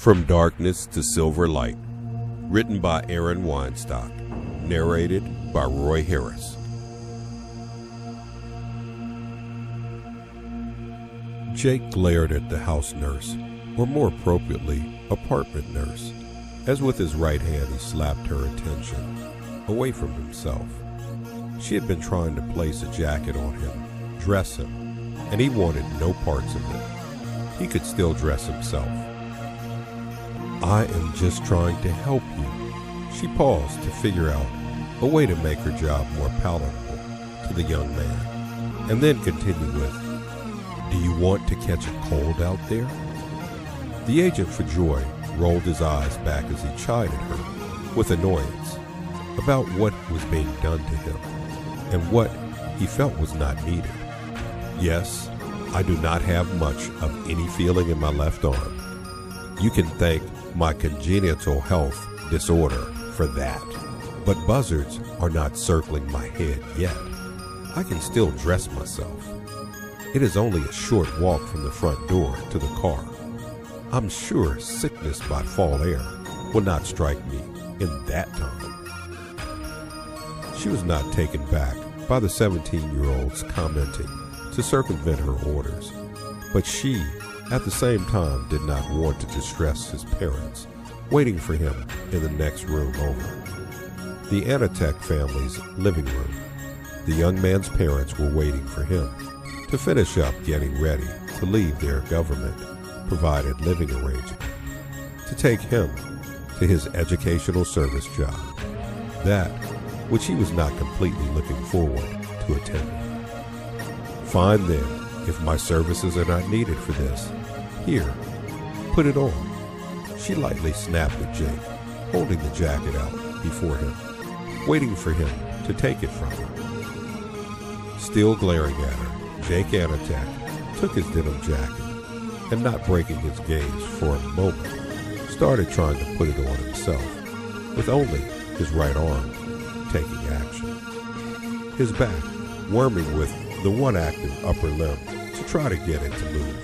From Darkness to Silver Light, written by Aaron Weinstock, narrated by Roy Harris. Jake glared at the house nurse, or more appropriately, apartment nurse, as with his right hand he slapped her attention away from himself. She had been trying to place a jacket on him, dress him, and he wanted no parts of it. He could still dress himself. "I am just trying to help you." She paused to figure out a way to make her job more palatable to the young man, and then continued with, "Do you want to catch a cold out there?" The agent for joy rolled his eyes back as he chided her with annoyance about what was being done to him and what he felt was not needed. "Yes, I do not have much of any feeling in my left arm. You can thank my congenital health disorder for that. But buzzards are not circling my head yet. I can still dress myself. It is only a short walk from the front door to the car. I'm sure sickness by fall air will not strike me in that time." She was not taken back by the 17-year-old's commenting to circumvent her orders, but she, at the same time, did not want to distress his parents, waiting for him in the next room over, the Anatek family's living room. The young man's parents were waiting for him to finish up getting ready to leave their government-provided living arrangement, to take him to his educational service job, that which he was not completely looking forward to attending. "Fine then, if my services are not needed for this. Here, put it on." She lightly snapped at Jake, holding the jacket out before him, waiting for him to take it from her. Still glaring at her, Jake Anatek took his denim jacket and, not breaking his gaze for a moment, started trying to put it on himself, with only his right arm taking action. His back worming with the one active upper limb to try to get it to move,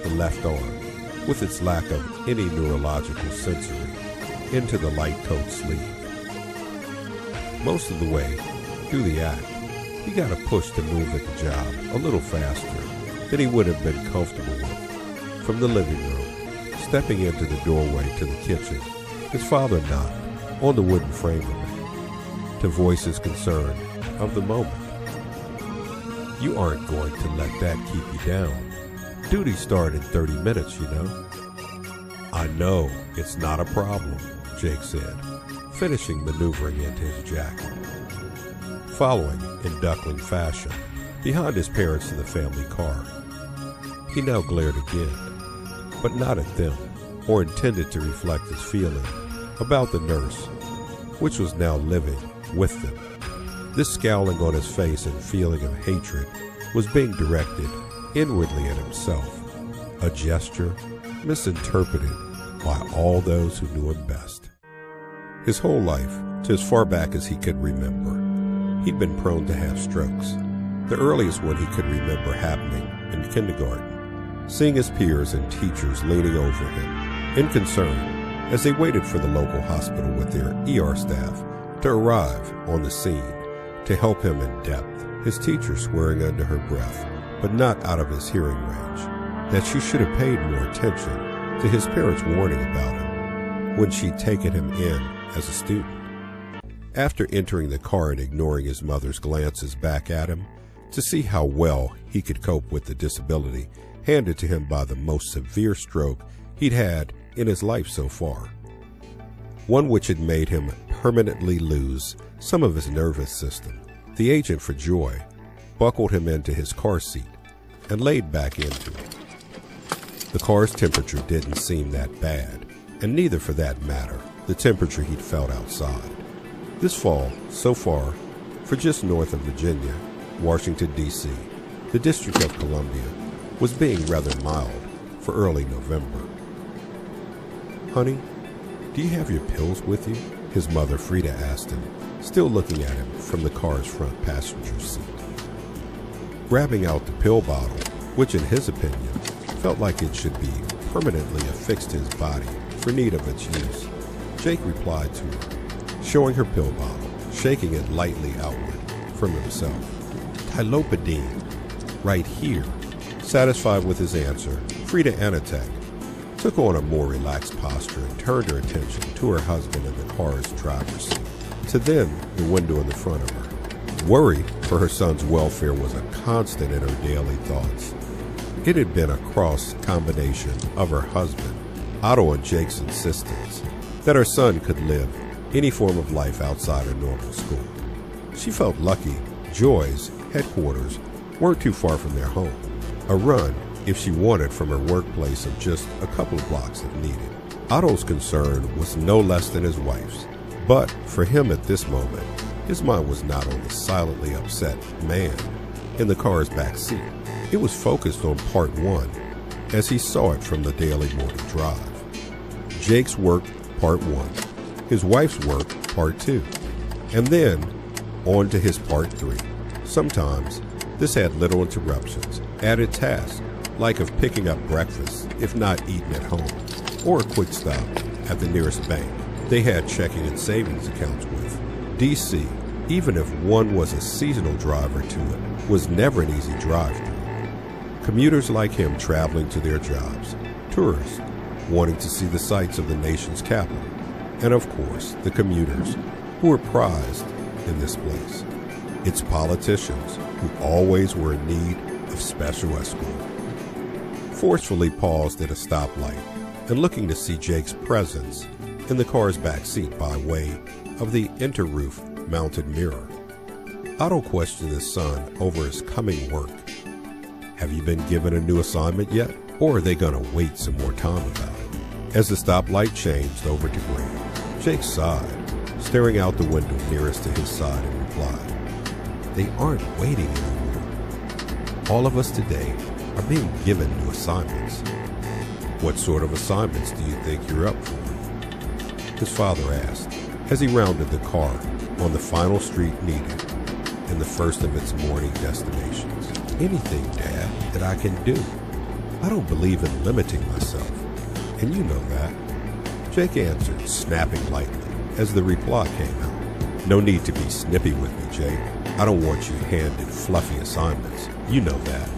the left arm, with its lack of any neurological sensory, into the light coat sleeve. Most of the way through the act, he got a push to move at the job a little faster than he would have been comfortable with. From the living room, stepping into the doorway to the kitchen, his father knocked on the wooden frame of it to voice his concern of the moment. "You aren't going to let that keep you down. Duty starts in 30 minutes, you know." "I know, it's not a problem," Jake said, finishing maneuvering into his jacket. Following in duckling fashion behind his parents to the family car, he now glared again, but not at them, or intended to reflect his feeling about the nurse, which was now living with them. This scowling on his face and feeling of hatred was being directed inwardly at himself, a gesture misinterpreted by all those who knew him best. His whole life, to as far back as he could remember, he'd been prone to have strokes, the earliest one he could remember happening in kindergarten, seeing his peers and teachers leaning over him in concern as they waited for the local hospital with their ER staff to arrive on the scene to help him in depth, his teacher swearing under her breath, but not out of his hearing range, that she should have paid more attention to his parents' warning about him when she'd taken him in as a student. After entering the car and ignoring his mother's glances back at him to see how well he could cope with the disability handed to him by the most severe stroke he'd had in his life so far, one which had made him permanently lose some of his nervous system, the agent for joy buckled him into his car seat and laid back into it. The car's temperature didn't seem that bad, and neither, for that matter, the temperature he'd felt outside. This fall, so far, for just north of Virginia, Washington, D.C., the District of Columbia, was being rather mild for early November. "Honey, do you have your pills with you?" his mother Frida asked him, still looking at him from the car's front passenger seat. Grabbing out the pill bottle, which in his opinion felt like it should be permanently affixed to his body for need of its use. Jake replied to her, showing her pill bottle, shaking it lightly outward from himself. Tylopidine, right here. Satisfied with his answer, Frida Anatek took on a more relaxed posture and turned her attention to her husband in the car's driver's seat, to then the window in the front of her. Worry for her son's welfare was a constant in her daily thoughts. It had been a cross combination of her husband, Otto, and Jake's insistence that her son could live any form of life outside a normal school. She felt lucky Joy's headquarters weren't too far from their home, a run, if she wanted, from her workplace of just a couple of blocks if needed. Otto's concern was no less than his wife's, but for him at this moment, his mind was not on the silently upset man in the car's back seat. It was focused on part one, as he saw it from the daily morning drive. Jake's work, part one, his wife's work, part two, and then on to his part three. Sometimes this had little interruptions, added tasks, like of picking up breakfast, if not eaten at home, or a quick stop at the nearest bank they had checking and savings accounts with. DC, even if one was a seasonal driver to it, was never an easy drive through. Commuters like him traveling to their jobs, tourists wanting to see the sights of the nation's capital, and of course the commuters who were prized in this place. Its politicians who always were in need of special escort. Forcefully paused at a stoplight and looking to see Jake's presence in the car's back seat by way of the inter-roof mounted mirror. Otto questioned his son over his coming work. Have you been given a new assignment yet, or are they going to wait some more time about it? As the stoplight changed over to green, Jake sighed, staring out the window nearest to his side, and replied, They aren't waiting anymore. All of us today are being given new assignments. What sort of assignments do you think you're up for? His father asked, as he rounded the car on the final street needed in the first of its morning destinations. Anything, Dad, that I can do. I don't believe in limiting myself, and you know that. Jake answered, snapping lightly, as the reply came out. No need to be snippy with me, Jake. I don't want you handed fluffy assignments. You know that.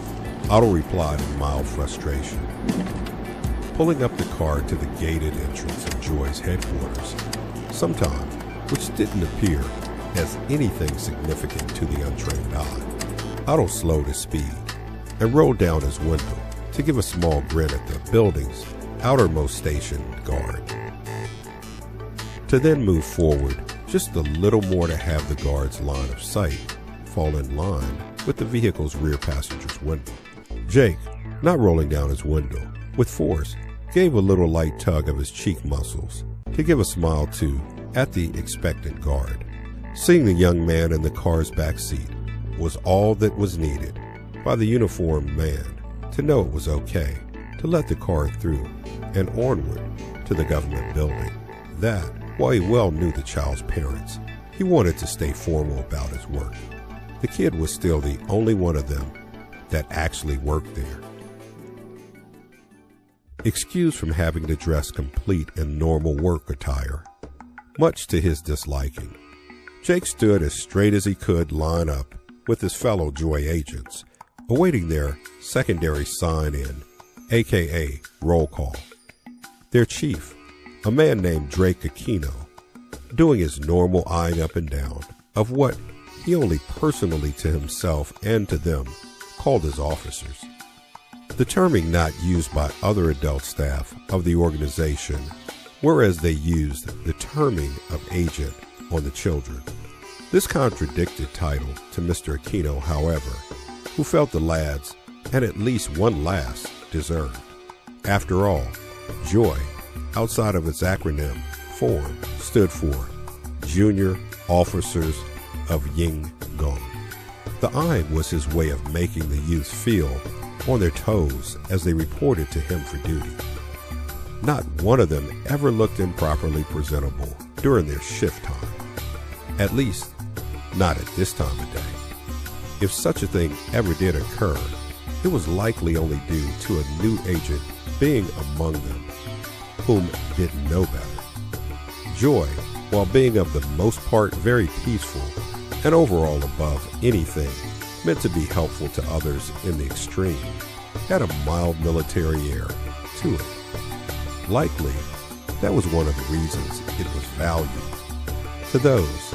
Otto replied in mild frustration. Pulling up the car to the gated entrance of Joy's headquarters, sometimes, which didn't appear as anything significant to the untrained eye, Otto slowed his speed and rolled down his window to give a small grin at the building's outermost station guard, to then move forward just a little more to have the guard's line of sight fall in line with the vehicle's rear passenger's window. Jake, not rolling down his window, with force, gave a little light tug of his cheek muscles to give a smile too at the expectant guard. Seeing the young man in the car's back seat was all that was needed by the uniformed man to know it was okay to let the car through and onward to the government building. That, while he well knew the child's parents, he wanted to stay formal about his work. The kid was still the only one of them that actually worked there. Excused from having to dress complete in normal work attire, much to his disliking, Jake stood as straight as he could line up with his fellow Joy agents, awaiting their secondary sign-in, aka roll call. Their chief, a man named Drake Aquino, doing his normal eyeing up and down of what he only personally to himself and to them called his officers. The terming not used by other adult staff of the organization, whereas they used the terming of agent on the children. This contradicted title to Mr. Aquino, however, who felt the lads, and at least one lass, deserved. After all, Joy, outside of its acronym form, stood for Junior Officers of Ying Gong. The eyeing was his way of making the youth feel on their toes as they reported to him for duty. Not one of them ever looked improperly presentable during their shift time. At least, not at this time of day. If such a thing ever did occur, it was likely only due to a new agent being among them. whom didn't know better. Joy, while being of the most part very peaceful and overall above anything meant to be helpful to others in the extreme, had a mild military air to it. Likely, that was one of the reasons it was valued to those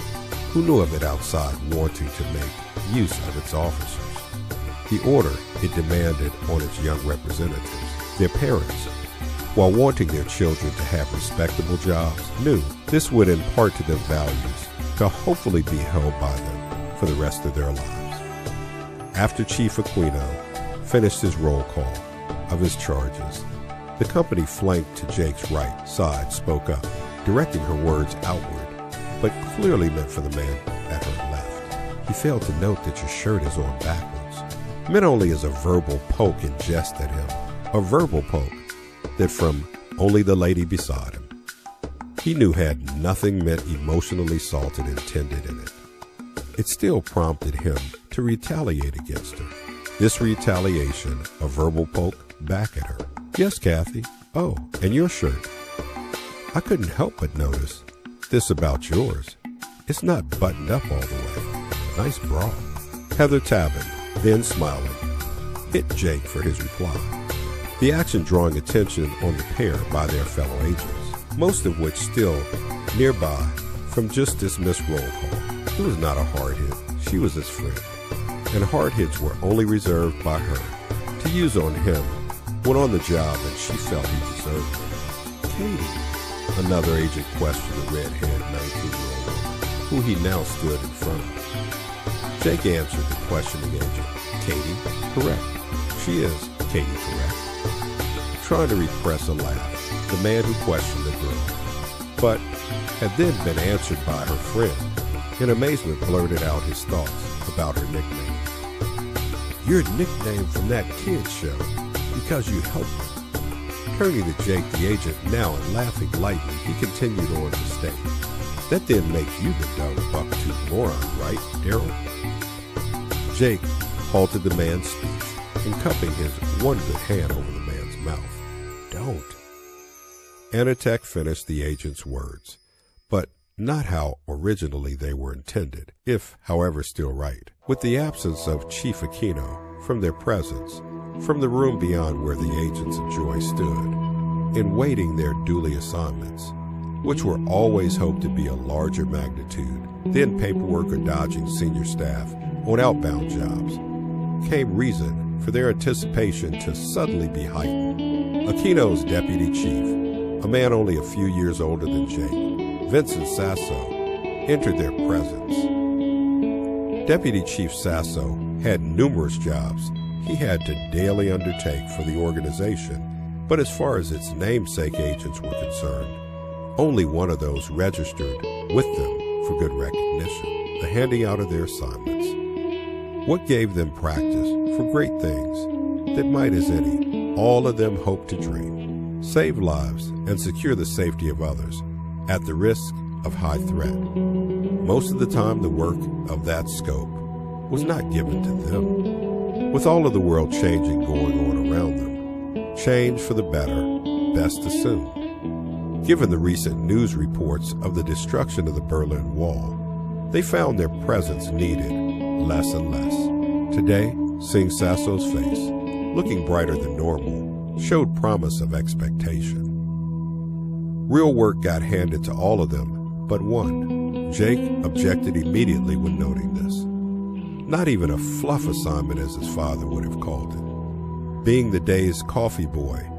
who knew of it outside wanting to make use of its officers. The order it demanded on its young representatives, their parents, while wanting their children to have respectable jobs, knew this would impart to them values to hopefully be held by them for the rest of their lives. After Chief Aquino finished his roll call of his charges, the company flanked to Jake's right side spoke up, directing her words outward, but clearly meant for the man at her left. He failed to note that your shirt is on backwards, meant only as a verbal poke and jest at him, a verbal poke that from only the lady beside him, he knew had nothing meant emotionally salted intended in it. It still prompted him to retaliate against her. This retaliation, a verbal poke back at her. Yes, Kathy. Oh, and your shirt. I couldn't help but notice this about yours. It's not buttoned up all the way. Nice bra. Heather Tabin, then smiling, hit Jake for his reply. The action drawing attention on the pair by their fellow agents, most of which still nearby from just dismissed roll call. It was not a hard hit. She was his friend, and hard hits were only reserved by her to use on him when on the job and she felt he deserved it. Katie, another agent questioned the red-haired 19-year-old woman, who he now stood in front of. Jake answered the questioning agent. Katie, correct. She is, Katie, correct. Trying to repress a laugh, the man who questioned the girl, but had then been answered by her friend. In amazement, blurted out his thoughts about her nickname. Your nickname from that kid's show, because you helped him. Turning to Jake, the agent, now and laughing lightly, he continued on to state, that then makes you the dumb buck-toothed moron, right, Daryl? Jake halted the man's speech and cupping his one good hand over the man's mouth. Don't. Anatech finished the agent's words, but not how originally they were intended, if, however, still right. With the absence of Chief Aquino from their presence, from the room beyond where the agents of Joy stood, in waiting their duly assignments, which were always hoped to be a larger magnitude than paperwork or dodging senior staff on outbound jobs, came reason for their anticipation to suddenly be heightened. Aquino's deputy chief, a man only a few years older than Jake, Vincent Sasso, entered their presence. Deputy Chief Sasso had numerous jobs he had to daily undertake for the organization, but as far as its namesake agents were concerned, only one of those registered with them for good recognition, the handing out of their assignments. What gave them practice for great things that might as any, all of them hope to dream, save lives and secure the safety of others at the risk of high threat. Most of the time the work of that scope was not given to them. With all of the world changing going on around them, change for the better, best assumed. Given the recent news reports of the destruction of the Berlin Wall, they found their presence needed less and less. Today, seeing Sasso's face, looking brighter than normal, showed promise of expectation. Real work got handed to all of them but one. Jake objected immediately when noting this. Not even a fluff assignment as his father would have called it. Being the day's coffee boy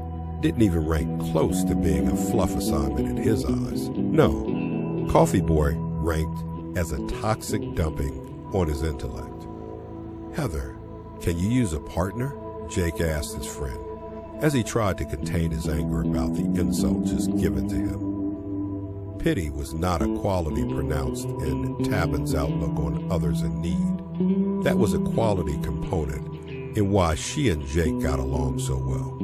didn't even rank close to being a fluff assignment in his eyes. No, coffee boy ranked as a toxic dumping on his intellect. Heather, can you use a partner? Jake asked his friend, as he tried to contain his anger about the insult just given to him. Pity was not a quality pronounced in Tabin's outlook on others in need. That was a quality component in why she and Jake got along so well.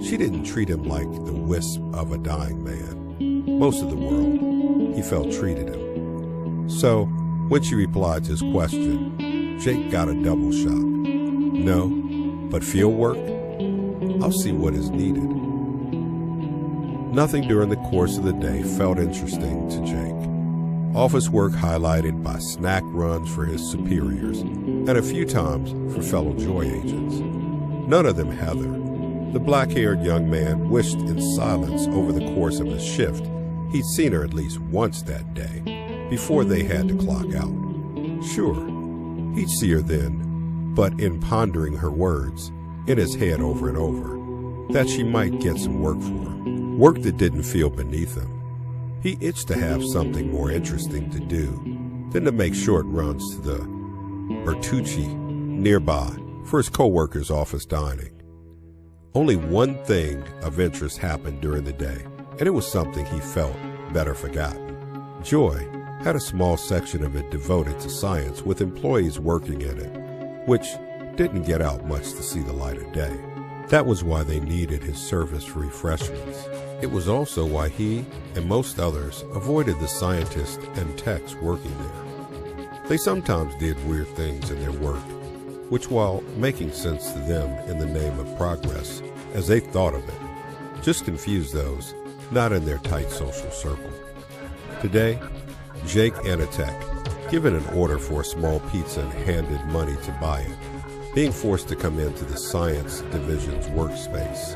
She didn't treat him like the wisp of a dying man. Most of the world, he felt, treated him. So, when she replied to his question, Jake got a double shock. No, but field work? I'll see what is needed. Nothing during the course of the day felt interesting to Jake. Office work highlighted by snack runs for his superiors and a few times for fellow Joy agents. None of them Heather. The black-haired young man wished in silence over the course of his shift he'd seen her at least once that day, before they had to clock out. Sure, he'd see her then, but in pondering her words, in his head over and over, that she might get some work for him, work that didn't feel beneath him. He itched to have something more interesting to do than to make short runs to the Bertucci nearby for his co-worker's office dining. Only one thing of interest happened during the day, and it was something he felt better forgotten. Joy had a small section of it devoted to science with employees working in it, which didn't get out much to see the light of day. That was why they needed his service for refreshments. It was also why he and most others avoided the scientists and techs working there. They sometimes did weird things in their work, which, while making sense to them in the name of progress, as they thought of it, just confused those not in their tight social circle. Today, Jake and a tech, given an order for a small pizza and handed money to buy it, being forced to come into the science division's workspace.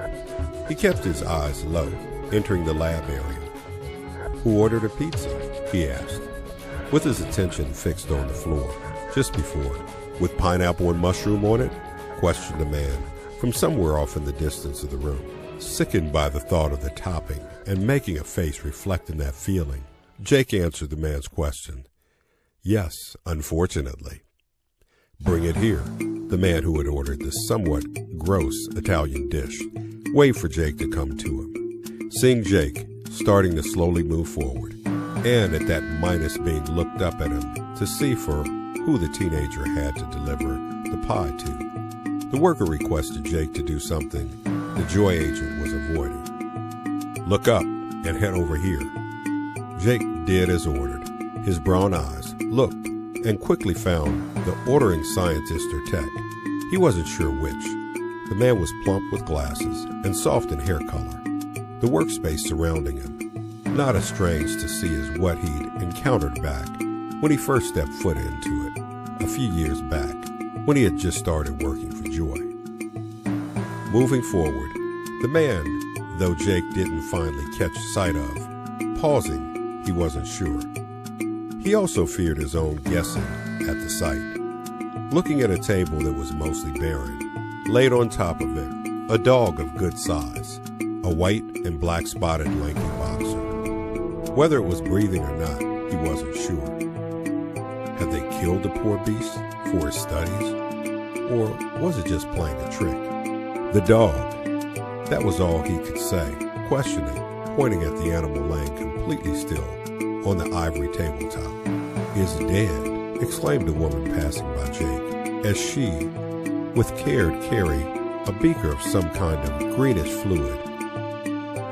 He kept his eyes low, entering the lab area. "Who ordered a pizza?" he asked, with his attention fixed on the floor, just before. "With pineapple and mushroom on it?" questioned a man from somewhere off in the distance of the room. Sickened by the thought of the topping and making a face reflecting that feeling, Jake answered the man's question. "Yes, unfortunately." "Bring it here." The man who had ordered this somewhat gross Italian dish waved for Jake to come to him. Seeing Jake starting to slowly move forward, and at that minus being looked up at him to see for who the teenager had to deliver the pie to, the worker requested Jake to do something the Joy agent was avoiding. "Look up and head over here." Jake did as ordered. His brown eyes looked and quickly found the ordering scientist or tech. He wasn't sure which. The man was plump with glasses and soft in hair color. The workspace surrounding him, not as strange to see as what he'd encountered back when he first stepped foot into it a few years back, when he had just started working for Joy. Moving forward, the man, though Jake didn't finally catch sight of, pausing, he wasn't sure. He also feared his own guessing at the sight. Looking at a table that was mostly barren, laid on top of it, a dog of good size, a white and black spotted lanky boxer. Whether it was breathing or not, he wasn't sure. Had they killed the poor beast for his studies? Or was it just playing a trick? The dog. That was all he could say, questioning, pointing at the animal laying completely still on the ivory tabletop. "Is dead," exclaimed a woman passing by Jake, as she, with care, carried a beaker of some kind of greenish fluid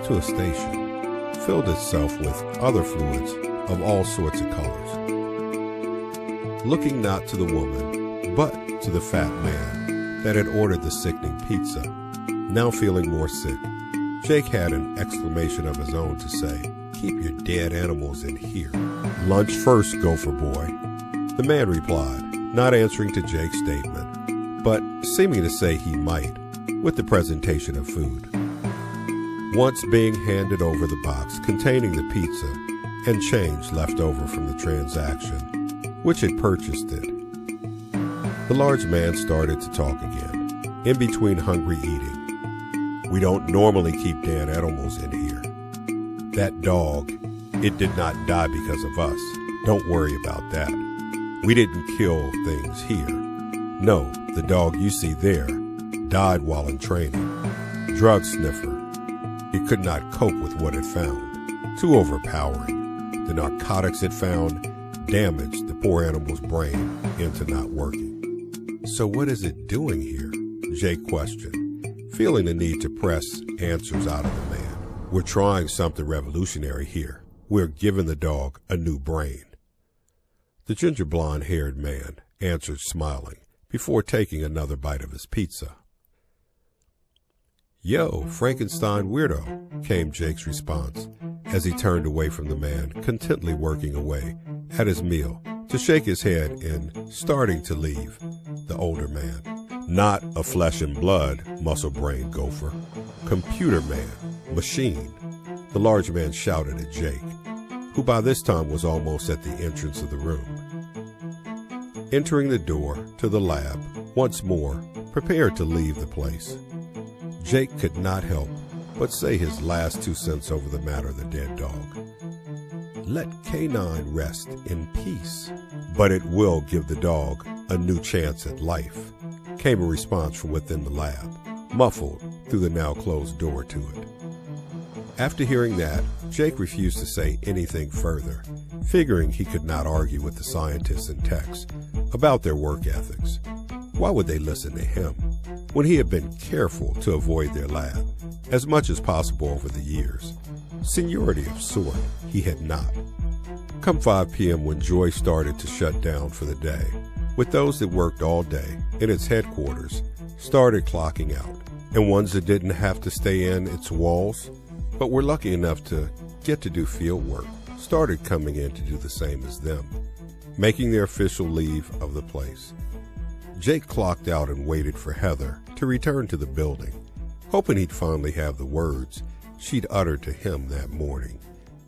to a station, filled itself with other fluids of all sorts of colors. Looking not to the woman, but to the fat man that had ordered the sickening pizza, now feeling more sick, Jake had an exclamation of his own to say. "Keep your dead animals in here. Lunch first, gopher boy." The man replied, not answering to Jake's statement, but seeming to say he might, with the presentation of food. Once being handed over the box containing the pizza and change left over from the transaction, which had purchased it, the large man started to talk again, in between hungry eating. "We don't normally keep dead animals in here. That dog, it did not die because of us. Don't worry about that. We didn't kill things here. No, the dog you see there died while in training. Drug sniffer. It could not cope with what it found. Too overpowering. The narcotics it found damaged the poor animal's brain into not working." "So what is it doing here?" Jake questioned, feeling the need to press answers out of the man. "We're trying something revolutionary here. We're giving the dog a new brain." The ginger blonde-haired man answered, smiling, before taking another bite of his pizza. "Yo, Frankenstein weirdo," came Jake's response as he turned away from the man contently working away at his meal to shake his head in starting to leave the older man. "Not a flesh and blood, muscle-brained gopher. Computer man, machine," the large man shouted at Jake, who by this time was almost at the entrance of the room. Entering the door to the lab, once more, prepared to leave the place, Jake could not help but say his last 2 cents over the matter of the dead dog. "Let K9 rest in peace, but it will give the dog a new chance at life," came a response from within the lab, muffled through the now closed door to it. After hearing that, Jake refused to say anything further, figuring he could not argue with the scientists and techs about their work ethics. Why would they listen to him when he had been careful to avoid their lab as much as possible over the years? Seniority of sort he had not. Come 5 p.m. when Joy started to shut down for the day, with those that worked all day in its headquarters started clocking out, and ones that didn't have to stay in its walls but were lucky enough to get to do field work started coming in to do the same as them, making their official leave of the place. Jake clocked out and waited for Heather to return to the building, hoping he'd finally have the words she'd uttered to him that morning,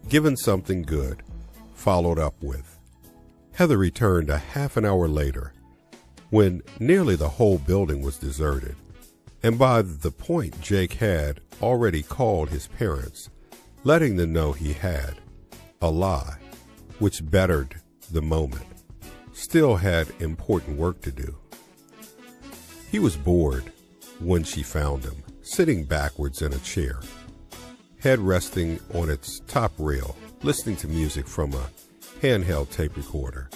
given something good, followed up with. Heather returned a half an hour later, when nearly the whole building was deserted, and by the point Jake had already called his parents, letting them know he had a lie, which bettered the moment, still had important work to do. He was bored when she found him, sitting backwards in a chair, head resting on its top rail, listening to music from a handheld tape recorder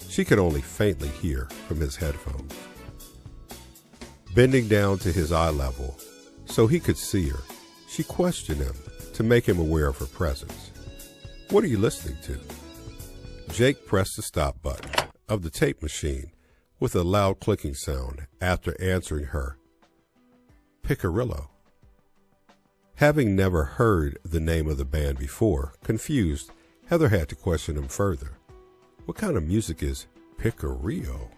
she could only faintly hear from his headphones. Bending down to his eye level so he could see her, she questioned him to make him aware of her presence. "What are you listening to?" Jake pressed the stop button of the tape machine with a loud clicking sound after answering her. "Picarillo." Having never heard the name of the band before, confused, Heather had to question him further. "What kind of music is Picarillo?"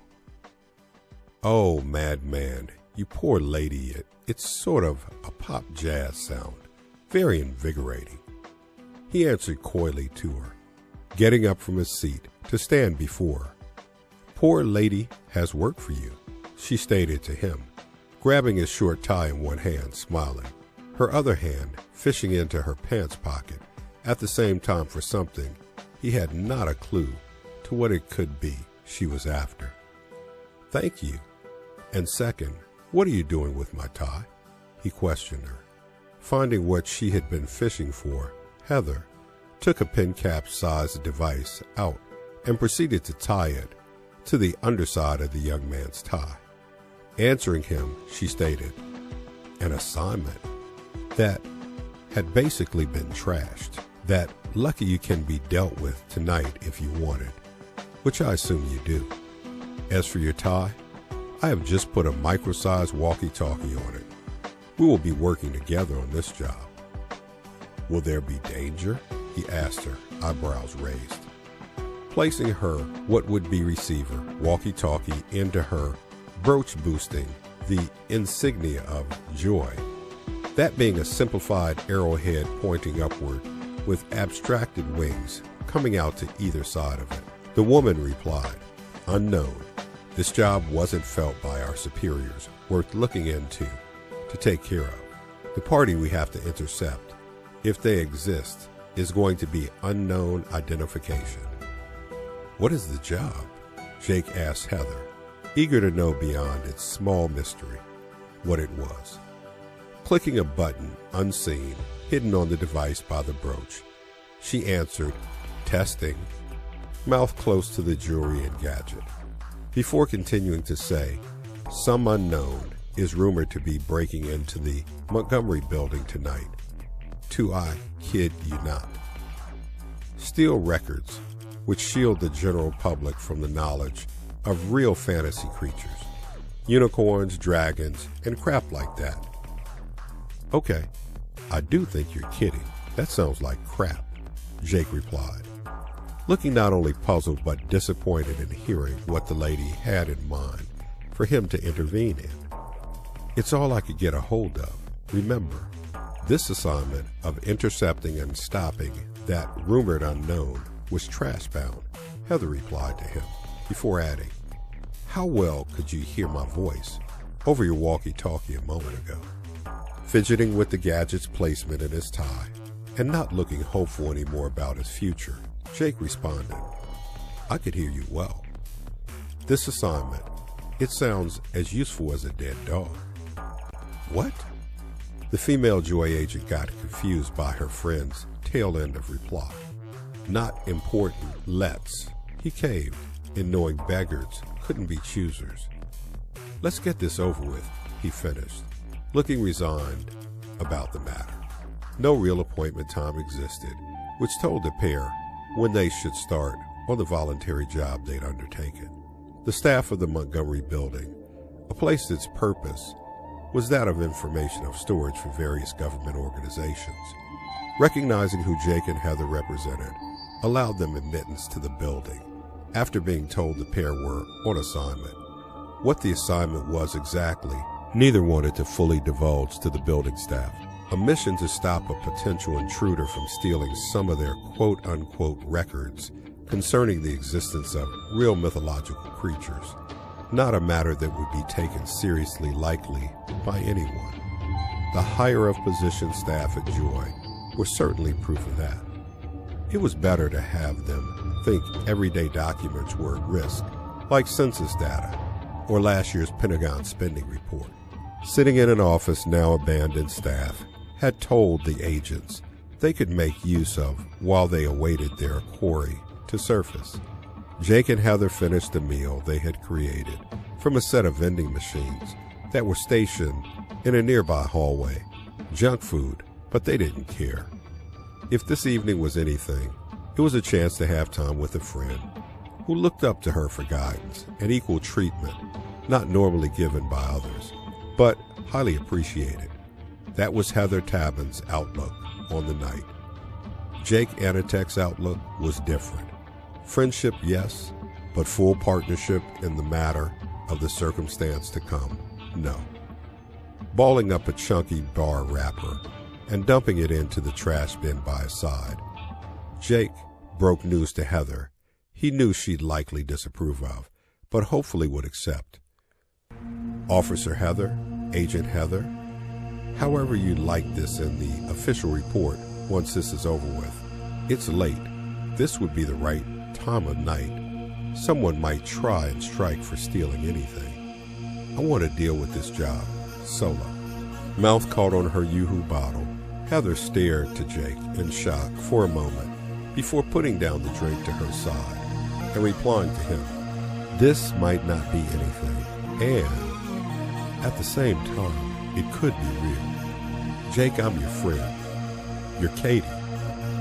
"Oh, madman, you poor lady, it's sort of a pop jazz sound, very invigorating," he answered coyly to her, getting up from his seat to stand before her. "Poor lady has work for you," she stated to him, grabbing his short tie in one hand, smiling, her other hand fishing into her pants pocket at the same time for something he had not a clue to what it could be she was after. "Thank you. And second, what are you doing with my tie?" he questioned her. Finding what she had been fishing for, Heather took a pin cap-sized device out and proceeded to tie it to the underside of the young man's tie. Answering him, she stated, "An assignment that had basically been trashed, that lucky you can be dealt with tonight if you wanted, which I assume you do. As for your tie, I have just put a micro-sized walkie-talkie on it. We will be working together on this job." "Will there be danger?" he asked her, eyebrows raised, placing her what would be receiver walkie-talkie into her brooch, boosting the insignia of joy, that being a simplified arrowhead pointing upward with abstracted wings coming out to either side of it. The woman replied, "Unknown. This job wasn't felt by our superiors worth looking into to take care of. The party we have to intercept, if they exist, is going to be unknown identification." "What is the job?" Jake asked Heather, eager to know beyond its small mystery what it was. Clicking a button unseen, hidden on the device by the brooch, she answered, "Testing," mouth close to the jewelry and gadget, before continuing to say, "Some unknown is rumored to be breaking into the Montgomery building tonight. I kid you not. Steal records which shield the general public from the knowledge of real fantasy creatures, unicorns, dragons, and crap like that. Okay, I do think you're kidding. That sounds like crap, Jake replied, looking not only puzzled but disappointed in hearing what the lady had in mind for him to intervene in. It's all I could get a hold of. Remember, this assignment of intercepting and stopping that rumored unknown was trash-bound, Heather replied to him, before adding, how well could you hear my voice over your walkie-talkie a moment ago? Fidgeting with the Gadget's placement in his tie and not looking hopeful anymore about his future, Jake responded, I could hear you well. This assignment, it sounds as useful as a dead dog. What? The female Joy agent got confused by her friend's tail end of reply. Not important, let's. He caved in knowing beggars couldn't be choosers. Let's get this over with, he finished, looking resigned about the matter. No real appointment time existed, which told the pair when they should start on the voluntary job they'd undertaken. The staff of the Montgomery building, a place that's purpose was that of information of storage for various government organizations, recognizing who Jake and Heather represented, allowed them admittance to the building after being told the pair were on assignment. What the assignment was exactly, neither wanted to fully divulge to the building staff. A mission to stop a potential intruder from stealing some of their quote-unquote records concerning the existence of real mythological creatures, not a matter that would be taken seriously likely by anyone. The higher of position staff at Joy were certainly proof of that. It was better to have them think everyday documents were at risk, like census data or last year's Pentagon spending report. Sitting in an office now abandoned, staff had told the agents they could make use of while they awaited their quarry to surface. Jake and Heather finished the meal they had created from a set of vending machines that were stationed in a nearby hallway. Junk food, but they didn't care. If this evening was anything, it was a chance to have time with a friend who looked up to her for guidance and equal treatment not normally given by others, but highly appreciated. That was Heather Tabin's outlook on the night. Jake Anitek's outlook was different. Friendship, yes, but full partnership in the matter of the circumstance to come, no. Balling up a chunky bar wrapper and dumping it into the trash bin by his side, Jake broke news to Heather he knew she'd likely disapprove of, but hopefully would accept. Officer Heather, Agent Heather, however you'd like this in the official report once this is over with. It's late. This would be the right time of night. Someone might try and strike for stealing anything. I want to deal with this job, solo. Mouth caught on her Yoo-hoo bottle, Heather stared to Jake in shock for a moment before putting down the drink to her side and replying to him, this might not be anything, and at the same time, it could be real. Jake, I'm your friend. You're Katie.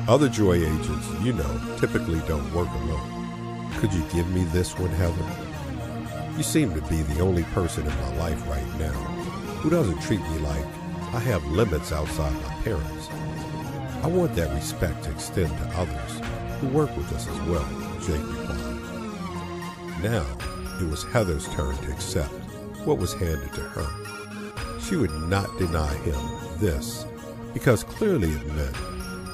Other Joy agents, you know, typically don't work alone. Could you give me this one, Heather? You seem to be the only person in my life right now who doesn't treat me like I have limits outside my parents. I want that respect to extend to others who work with us as well, Jake replied. Now, it was Heather's turn to accept what was handed to her. She would not deny him this, because clearly it meant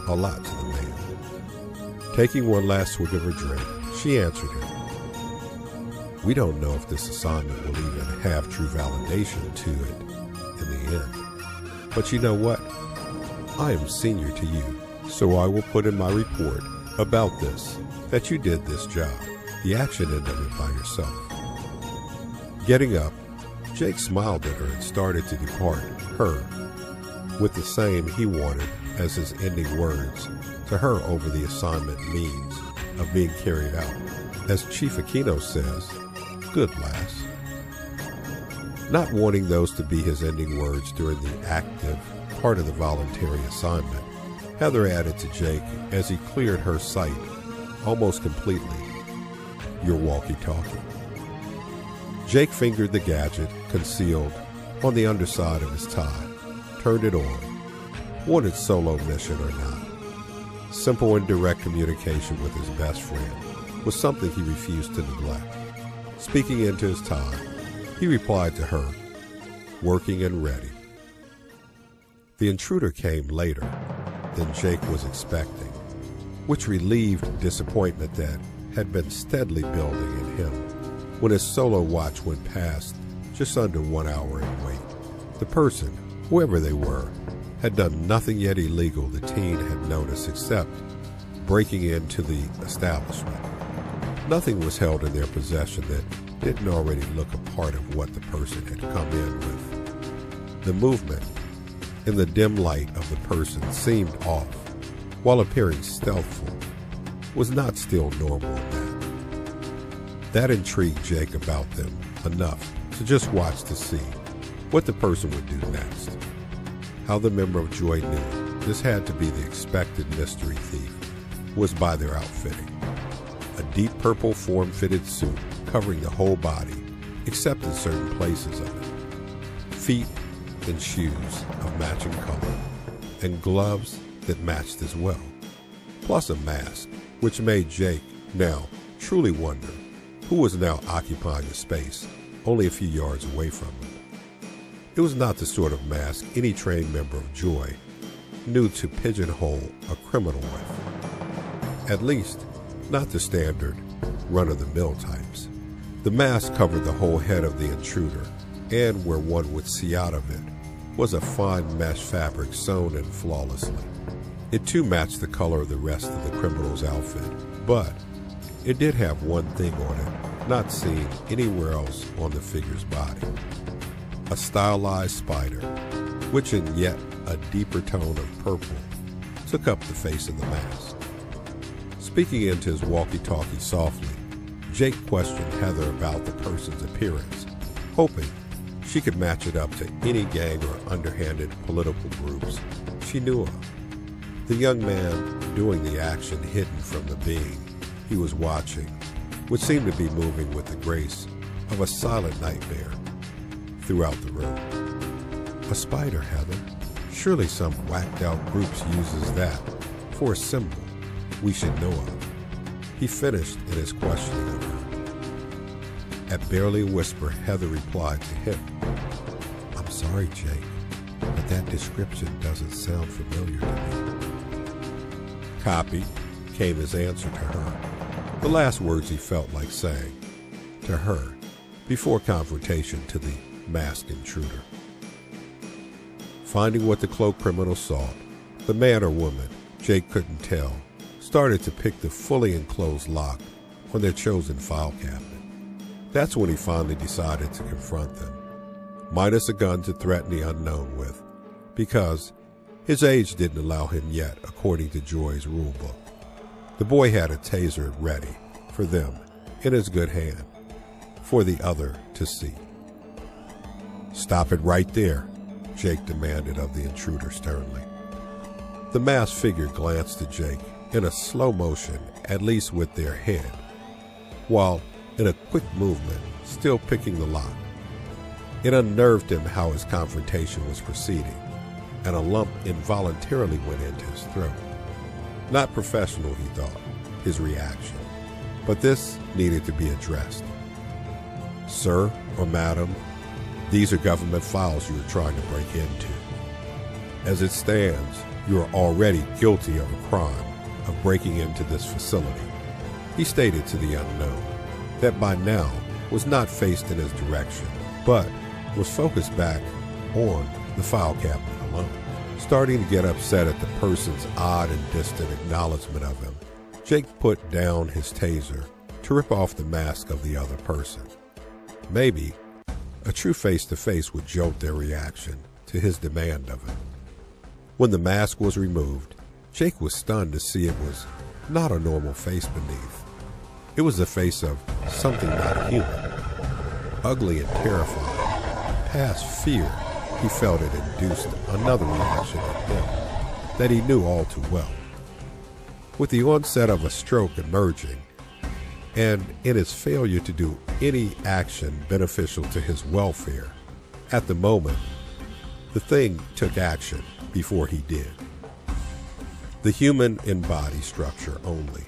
a lot to the man. Taking one last swig of her drink, she answered him. We don't know if this assignment will even have true validation to it in the end. But you know what? I am senior to you, so I will put in my report about this, that you did this job, the action end of it by yourself. Getting up, Jake smiled at her and started to depart her with the same he wanted as his ending words to her over the assignment means of being carried out. As Chief Aquino says, good lass. Not wanting those to be his ending words during the active part of the voluntary assignment, Heather added to Jake as he cleared her sight almost completely, your walkie-talkie. Jake fingered the gadget concealed on the underside of his tie, turned it on, wanted solo mission or not. Simple and direct communication with his best friend was something he refused to neglect. Speaking into his time, he replied to her, working and ready. The intruder came later than Jake was expecting, which relieved disappointment that had been steadily building in him. When his solo watch went past just under 1 hour in wait, the person, whoever they were, had done nothing yet illegal the teen had noticed except breaking into the establishment. Nothing was held in their possession that didn't already look a part of what the person had come in with. The movement in the dim light of the person seemed off, while appearing stealthful, was not still normal in that intrigued Jake about them enough to just watch to see what the person would do next. How the member of Joy knew this had to be the expected mystery thief was by their outfitting. A deep purple form-fitted suit covering the whole body, except in certain places of it. Feet and shoes of matching color, and gloves that matched as well, plus a mask, which made Jake now truly wonder who was now occupying the space only a few yards away from him. It was not the sort of mask any trained member of Joy knew to pigeonhole a criminal with. At least, not the standard run-of-the-mill types. The mask covered the whole head of the intruder, and where one would see out of it was a fine mesh fabric sewn in flawlessly. It too matched the color of the rest of the criminal's outfit, but it did have one thing on it not seen anywhere else on the figure's body. A stylized spider, which in yet a deeper tone of purple took up the face of the mask. Speaking into his walkie-talkie softly, Jake questioned Heather about the person's appearance, hoping she could match it up to any gang or underhanded political groups she knew of. The young man doing the action hidden from the being he was watching, which seemed to be moving with the grace of a silent nightmare throughout the room. A spider, Heather. Surely some whacked-out groups uses that for a symbol we should know of. He finished in his questioning of her. At barely a whisper, Heather replied to him, "I'm sorry, Jake, but that description doesn't sound familiar to me." "Copy," came his answer to her, the last words he felt like saying to her before confrontation to the masked intruder. Finding what the cloaked criminal sought, the man or woman, Jake couldn't tell, started to pick the fully enclosed lock on their chosen file cabinet. That's when he finally decided to confront them, minus a gun to threaten the unknown with, because his age didn't allow him yet, according to Joy's rulebook. The boy had a taser ready for them in his good hand, for the other to see. "Stop it right there," Jake demanded of the intruder sternly. The masked figure glanced at Jake in a slow motion, at least with their head, while in a quick movement, still picking the lock. It unnerved him how his confrontation was proceeding, and a lump involuntarily went into his throat. Not professional, he thought, his reaction, but this needed to be addressed. "Sir or madam, these are government files you are trying to break into. As it stands, you are already guilty of a crime of breaking into this facility," he stated to the unknown, that by now was not faced in his direction, but was focused back on the file cabinet alone. Starting to get upset at the person's odd and distant acknowledgement of him, Jake put down his taser to rip off the mask of the other person. Maybe a true face-to-face would jolt their reaction to his demand of it. When the mask was removed, Jake was stunned to see it was not a normal face beneath. It was the face of something not human. Ugly and terrifying, past fear, he felt it induced another reaction in him that he knew all too well. With the onset of a stroke emerging, and in his failure to do any action beneficial to his welfare, at the moment, The thing took action before he did. The human in body structure only,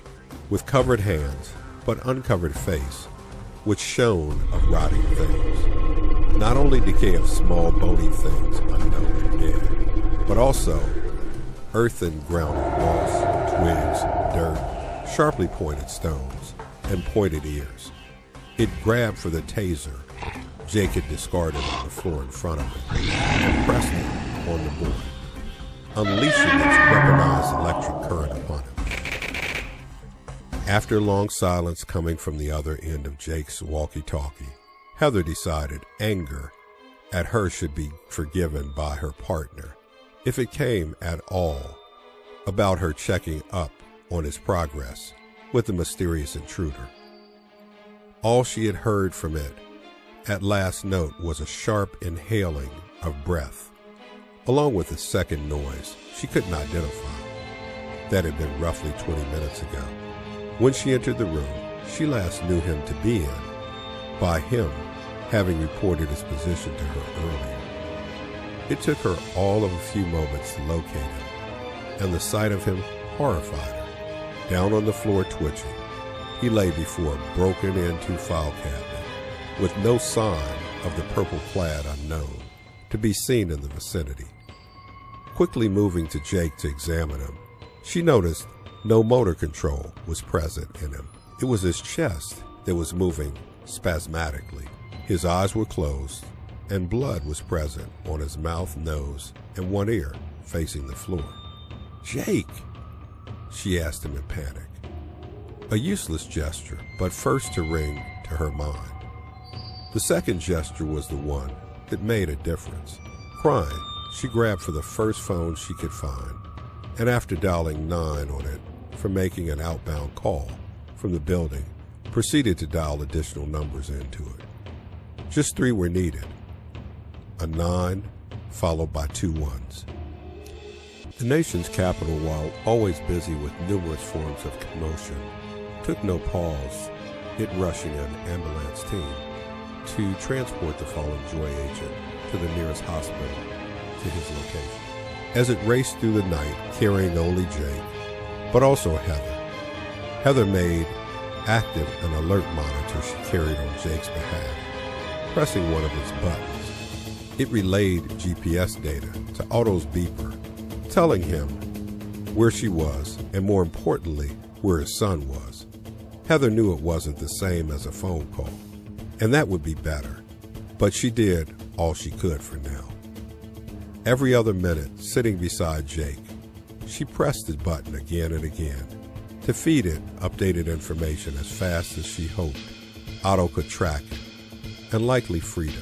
with covered hands but uncovered face, which shone of rotting things. Not only decay of small bony things unknown and dead, but also earthen grounded moss, twigs, dirt, sharply pointed stones, and pointed ears. It grabbed for the taser Jake had discarded on the floor in front of him and pressed it on the board, unleashing its weaponized electric current upon him. After a long silence coming from the other end of Jake's walkie-talkie, Heather decided anger at her should be forgiven by her partner, if it came at all about her checking up on his progress with the mysterious intruder. All she had heard from it at last note was a sharp inhaling of breath, along with a second noise she couldn't identify that had been roughly 20 minutes ago. When she entered the room, she last knew him to be in by him having reported his position to her earlier. It took her all of a few moments to locate him, and the sight of him horrified her. Down on the floor twitching, he lay before a broken-into file cabinet with no sign of the purple-clad unknown to be seen in the vicinity. Quickly moving to Jake to examine him, she noticed no motor control was present in him. It was his chest that was moving spasmodically. His eyes were closed, and blood was present on his mouth, nose, and one ear facing the floor. "Jake," she asked him in panic. A useless gesture, but first to ring to her mind. The second gesture was the one that made a difference. Crying, she grabbed for the first phone she could find, and after dialing 9 on it for making an outbound call from the building, proceeded to dial additional numbers into it. Just 3 were needed. A 9 followed by 2 ones. The nation's capital, while always busy with numerous forms of commotion, took no pause in rushing an ambulance team to transport the fallen Joy agent to the nearest hospital to his location. As it raced through the night, carrying only Jake, but also Heather. Heather made active an alert monitor she carried on Jake's behalf, pressing one of its buttons. It relayed GPS data to Otto's beeper, telling him where she was, and more importantly, where his son was. Heather knew it wasn't the same as a phone call, and that would be better, but she did all she could for now. Every other minute, sitting beside Jake, she pressed his button again and again to feed it updated information as fast as she hoped Otto could track it, and likely Frida,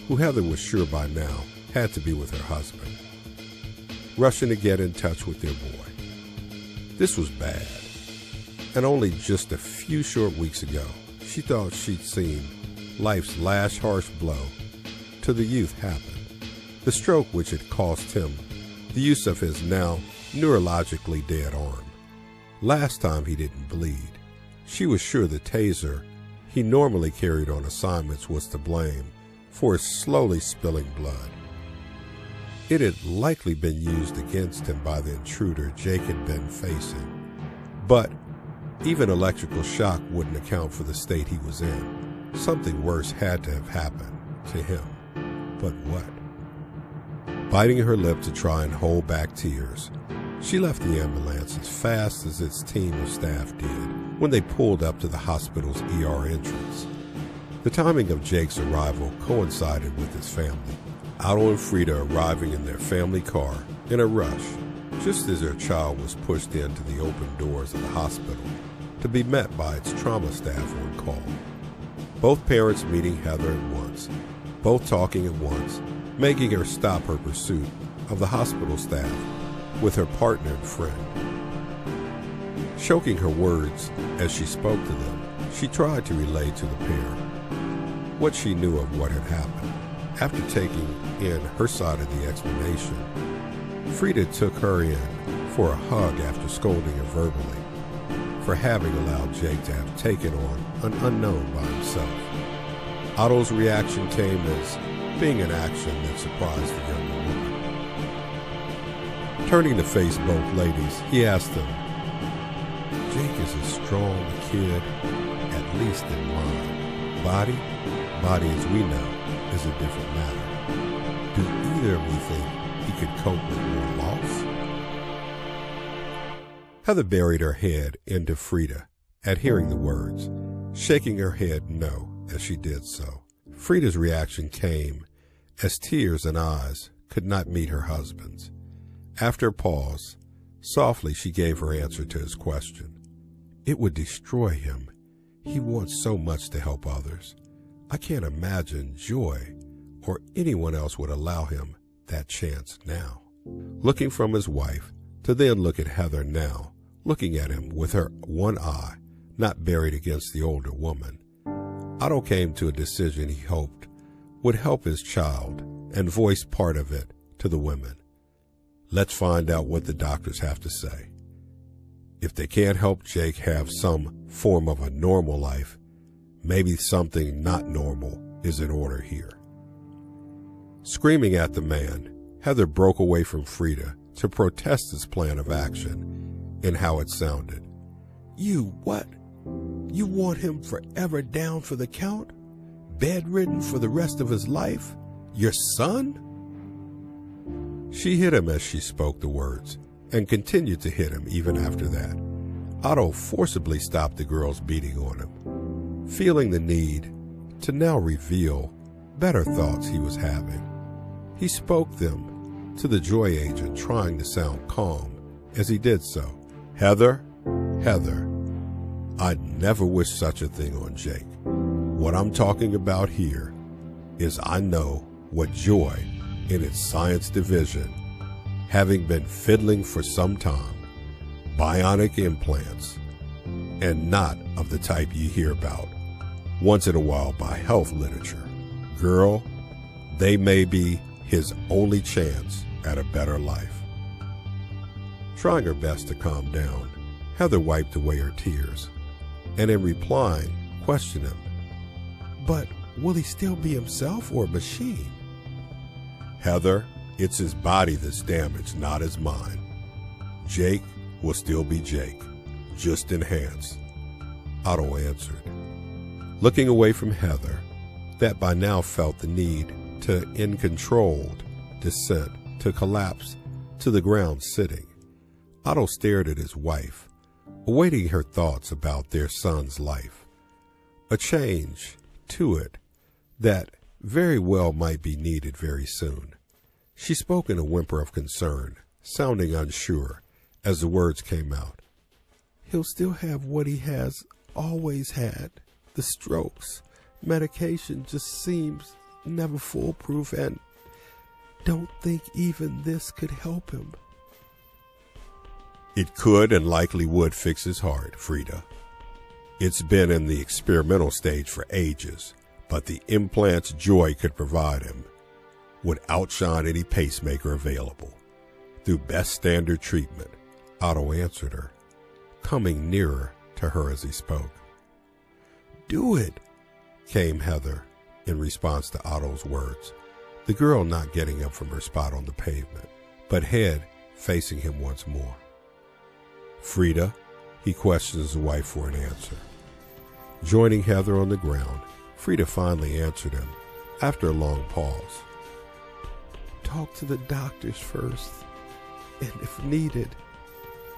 who Heather was sure by now had to be with her husband, rushing to get in touch with their boy. This was bad, and only just a few short weeks ago, she thought she'd seen life's last harsh blow to the youth happen. The stroke which had cost him the use of his now neurologically dead arm. Last time he didn't bleed. She was sure the taser he normally carried on assignments was to blame for his slowly spilling blood. It had likely been used against him by the intruder Jake had been facing. But even electrical shock wouldn't account for the state he was in. Something worse had to have happened to him. But what? Biting her lip to try and hold back tears, she left the ambulance as fast as its team of staff did when they pulled up to the hospital's ER entrance. The timing of Jake's arrival coincided with his family, Otto and Frida arriving in their family car in a rush, just as their child was pushed into the open doors of the hospital to be met by its trauma staff on call. Both parents meeting Heather at once, both talking at once, making her stop her pursuit of the hospital staff with her partner and friend. Choking her words as she spoke to them, she tried to relay to the pair what she knew of what had happened. After taking in her side of the explanation, Frida took her in for a hug after scolding her verbally for having allowed Jake to have taken on an unknown by himself. Otto's reaction came as being an action that surprised the younger woman. Turning to face both ladies, he asked them, Jake is a strong kid, at least in mind. Body as we know, is a different matter. Do either of you think he could cope with more loss? Heather buried her head into Frida at hearing the words, shaking her head no as she did so. Frida's reaction came as tears and eyes could not meet her husband's. After a pause, softly she gave her answer to his question. It would destroy him. He wants so much to help others. I can't imagine Joy or anyone else would allow him that chance now. Looking from his wife to then look at Heather now, looking at him with her one eye not buried against the older woman, Otto came to a decision he hoped would help his child and voiced part of it to the women. Let's find out what the doctors have to say. If they can't help Jake have some form of a normal life, maybe something not normal is in order here. Screaming at the man, Heather broke away from Frida to protest his plan of action in how it sounded. You what? You want him forever down for the count? Bedridden for the rest of his life? Your son? She hit him as she spoke the words, and continued to hit him even after that. Otto forcibly stopped the girls beating on him, feeling the need to now reveal better thoughts he was having. He spoke them to the Joy agent, trying to sound calm as he did so. Heather, I'd never wish such a thing on Jake. What I'm talking about here is I know what Joy in its science division, having been fiddling for some time, bionic implants, and not of the type you hear about once in a while by health literature. Girl, they may be his only chance at a better life. Trying her best to calm down, Heather wiped away her tears, and in replying, questioned him. But will he still be himself or a machine? Heather, it's his body that's damaged, not his mind. Jake will still be Jake, just enhanced, Otto answered, looking away from Heather, that by now felt the need to, in controlled descent, to collapse to the ground sitting. Otto stared at his wife, awaiting her thoughts about their son's life. A change to it that very well might be needed very soon. She spoke in a whimper of concern, sounding unsure as the words came out. He'll still have what he has always had, the strokes. Medication just seems never foolproof, and don't think even this could help him. It could and likely would fix his heart, Frida. It's been in the experimental stage for ages, but the implants Joy could provide him would outshine any pacemaker available. Through best standard treatment, Otto answered her, coming nearer to her as he spoke. Do it, came Heather in response to Otto's words, the girl not getting up from her spot on the pavement, but head facing him once more. Frida, he questioned his wife for an answer. Joining Heather on the ground, Frida finally answered him after a long pause. Talk to the doctors first, and if needed,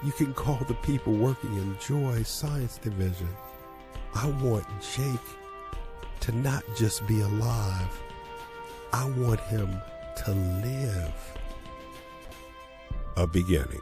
you can call the people working in Joy's science division. I want Jake to not just be alive. I want him to live. A beginning.